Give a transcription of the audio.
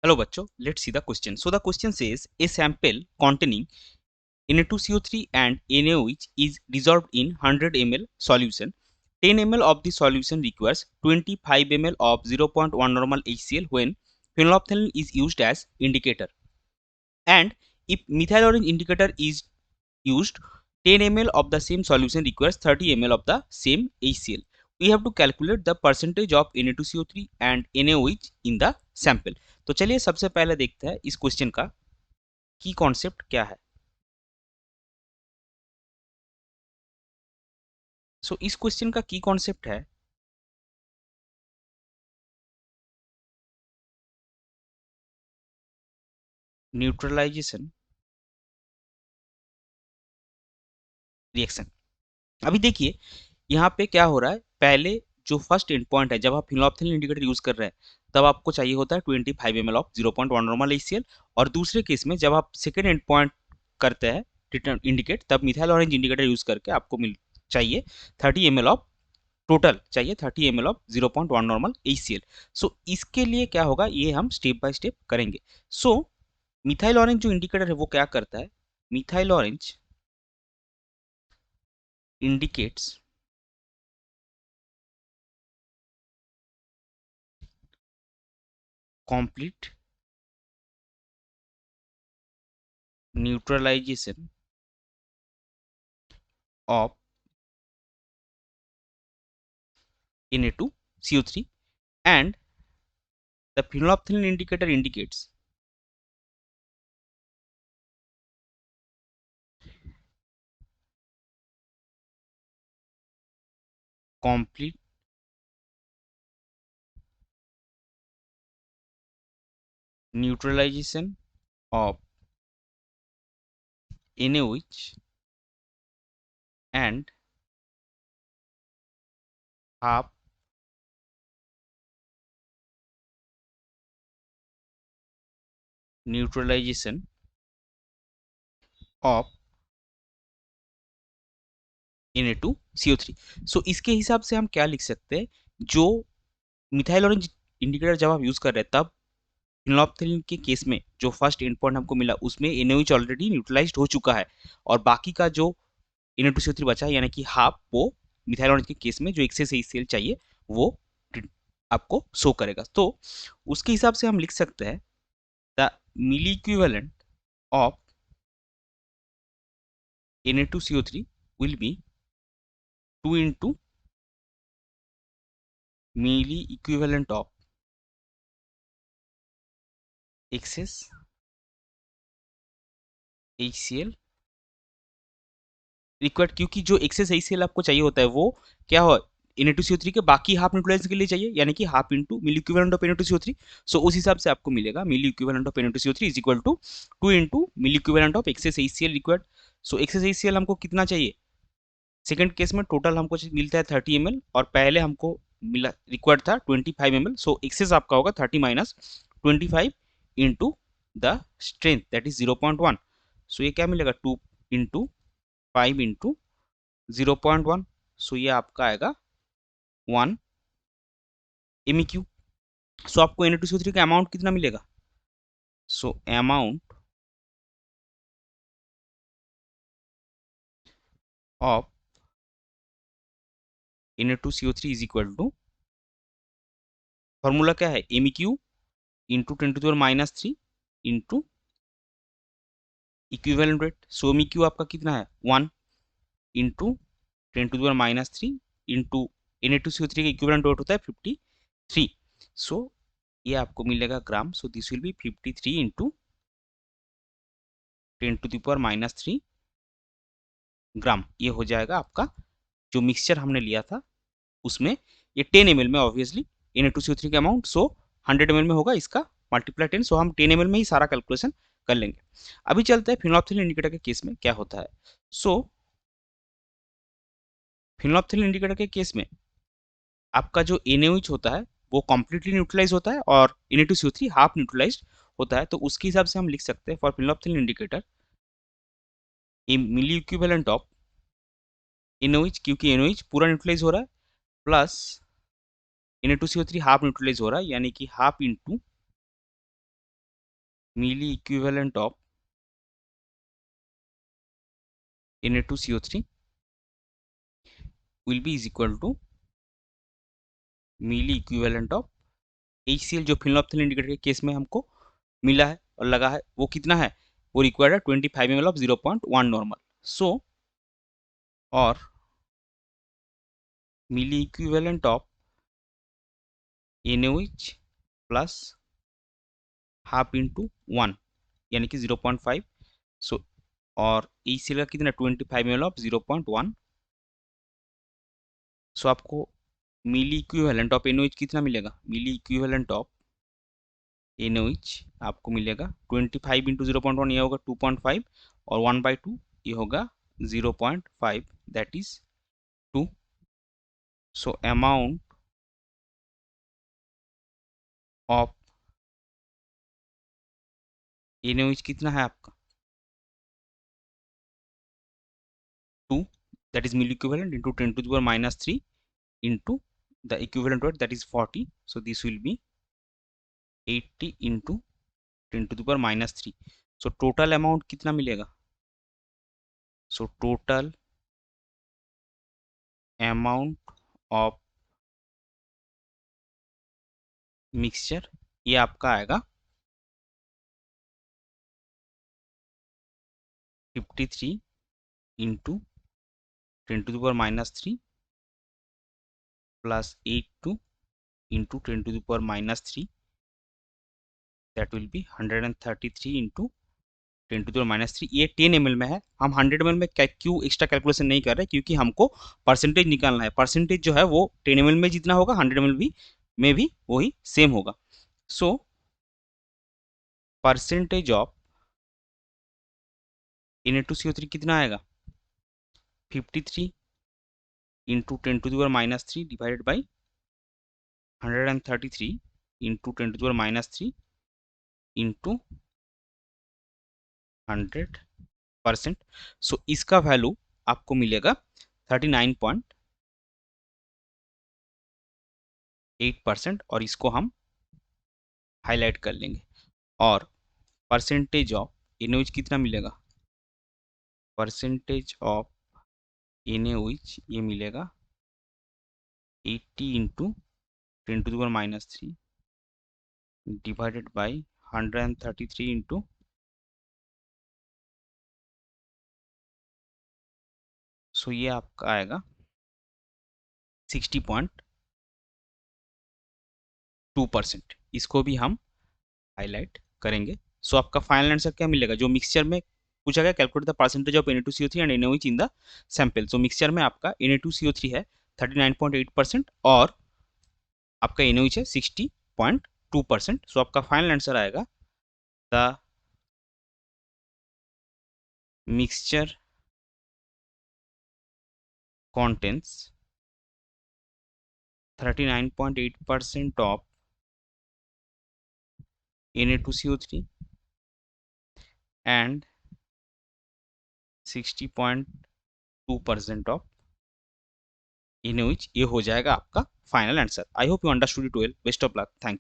Hello bachcho, let's see the question. So the question says a sample containing Na2CO3 and NaOH is dissolved in 100 ml solution. 10 ml of the solution requires 25 ml of 0.1 normal HCl when phenolphthalein is used as indicator. And if methyl orange indicator is used, 10 ml of the same solution requires 30 ml of the same HCl. We have to calculate the percentage of Na2CO3 and NaOH in the sample. तो चलिए सबसे पहले देखते हैं इस question का की concept क्या है. सो इस क्वेश्चन का की कॉन्सेप्ट है न्यूट्रलाइजेशन रिएक्शन. अभी देखिए यहाँ पे क्या हो रहा है. पहले जो फर्स्ट एंड पॉइंट है, जब आप फिनोल्फथालीन इंडिकेटर यूज कर रहे हैं तब आपको चाहिए होता है 25 ml ऑफ 0.1 नॉर्मल HCl. और दूसरे केस में जब आप सेकेंड एंड पॉइंट करते हैं रिटर्न इंडिकेट, तब मिथाइल ऑरेंज इंडिकेटर यूज करके आपको मिल चाहिए 30 ml ऑफ टोटल चाहिए 30 ml ऑफ 0.1 नॉर्मल HCl. सो इसके लिए क्या होगा ये हम स्टेप बाय स्टेप करेंगे. सो मिथाइल ऑरेंज जो इंडिकेटर है वो क्या करता है. Methyl orange indicates complete neutralization of Na2CO3 and the phenolphthalein indicator indicates complete neutralization of NaOH and half neutralization of Na2CO3. सो इसके हिसाब से हम क्या लिख सकते हैं. जो मिथाइल ऑरेंज इंडिकेटर जब आप यूज कर रहे हैं तब फिनोल्फथालीन के केस में जो फर्स्ट एंड पॉइंट हमको मिला उसमें NaOH ऑलरेडी न्यूट्रलाइज्ड हो चुका है और बाकी का जो Na2CO3 बचा है यानी कि हाफ, वो मिथाइल ऑरेंज के केस में जो एक्सेस HCl चाहिए वो आपको शो करेगा. तो उसके हिसाब से हम लिख सकते हैं the milliequivalent of Na2CO3 will be 2 into milli equivalent of excess HCl required. क्योंकि जो एक्सेस HCl आपको चाहिए होता है वो क्या हो Na2CO3 के बाकी हाफ न्यूट्रलाइज के लिए चाहिए यानी कि half into milliequivalent of Na2CO3. So उस हिसाब से आपको मिलेगा milliequivalent of Na2CO3 is equal to 2 into milliequivalent of excess HCl required. So excess HCl हमको कितना चाहिए. सेकंड केस में टोटल हमको मिलता है 30 ml और पहले हमको मिला रिक्वायर्ड था 25 ml. सो एक्सेस आपका होगा 30 minus 25 into the strength that is 0.1. सो ये क्या मिलेगा 2 इंटू 5 इंटू 0.1. सो ये आपका आएगा 1 MEQ. सो आपको Na2CO3 का अमाउंट कितना मिलेगा. So amount of Na2CO3 is equal to, formula क्या है MEQ into 10⁻³ into equivalent weight. So MEQ आपका कितना है 1 इंटू 10⁻³ इंटू Na2CO3 का इक्विवेलेंट वेट होता है 53. सो ये आपको मिलेगा gram. So this will be 53 into 10⁻³ gram. ये हो जाएगा आपका जो मिक्सचर हमने लिया था उसमें. ये 10 ml में ऑब्वियसली Na2CO3 का अमाउंट. सो 100 ml में होगा इसका मल्टीप्लाई 10. सो हम 10 ml में ही सारा कैलकुलेशन कर लेंगे. अभी चलते हैं फिनोल्फथालीन इंडिकेटर के केस में क्या होता है. सो फिनोल्फथालीन इंडिकेटर के केस में आपका जो NaOH होता है वो कम्प्लीटली न्यूट्रलाइज होता है और Na2CO3 हाफ न्यूट्रलाइज होता है. तो उसके हिसाब से हम लिख सकते हैं for phenolphthalein indicator a milliequivalent of NaOH, क्योंकि NaOH पूरा न्यूट्रलाइज हो रहा है, प्लस Na2CO3 हाफ न्यूट्रलाइज हो रहा है यानी कि half into milliequivalent of Na2CO3 will be is equal to milliequivalent of HCl, जो फिनोल्फथालीन इंडिकेटर के केस में हमको मिला है और लगा है, वो कितना है, वो रिक्वायर्ड है 25 ml ऑफ 0.1 नॉर्मल। सो और milliequivalent of NaOH plus half into 1 यानी कि 0.5। सो और HCl का कितना 25 ml ऑफ 0.1। सो आपको मिली इक्विवेलेंट ऑफ NaOH कितना मिलेगा, मिली इक्विवेलेंट ऑफ NaOH आपको मिलेगा 25 इंटू 0.1, ये होगा 2.5 और 1/2 ये होगा 0.5, that is 2। So amount of NaOH कितना है आपका 2, that is milliequivalent into 10 to the power -3 into the equivalent weight, that is 40. So this will be 80 into 10 to the power -3। so total amount कितना मिलेगा, so total amount of mixture ये आपका आएगा 53 into 10 to the power -3 plus 82 into 10 to the power -3, that will be 133 into 10 to the power -3। ये 10 ml में है, हम 100 ml में क्यों एक्स्ट्रा कैलकुलेशन नहीं कर रहे, क्योंकि हमको परसेंटेज निकालना है। परसेंटेज जो है वो 10 ml में जितना होगा 100 ml में भी वही सेम होगा। सो परसेंटेज ऑफ Na2CO3 कितना आएगा 53 into 10 to the power -3 divided by 133 into 10 to the power -3 into 100%। सो इसका वैल्यू आपको मिलेगा 39.8% और इसको हम हाईलाइट कर लेंगे। और परसेंटेज ऑफ NaOH कितना मिलेगा, परसेंटेज ऑफ NaOH ये मिलेगा 80 into 10 to the power -3 divided by 133 into, so ये आपका आएगा 60.2%। इसको भी हम हाईलाइट करेंगे। सो आपका फाइनल आंसर क्या मिलेगा, जो मिक्सचर में पूछा गया, calculate the percentage of Na2CO3 and NaOH in the sample. So mixture में आपका Na2CO3 है 39.8% और आपका NaOH है 60.2%। सो आपका फाइनल आंसर आएगा the mixture contains 39.8% of Na2CO3 and 60.2% of NaOH। ये हो जाएगा आपका final answer. I hope you understood it well. Best of luck, thank you.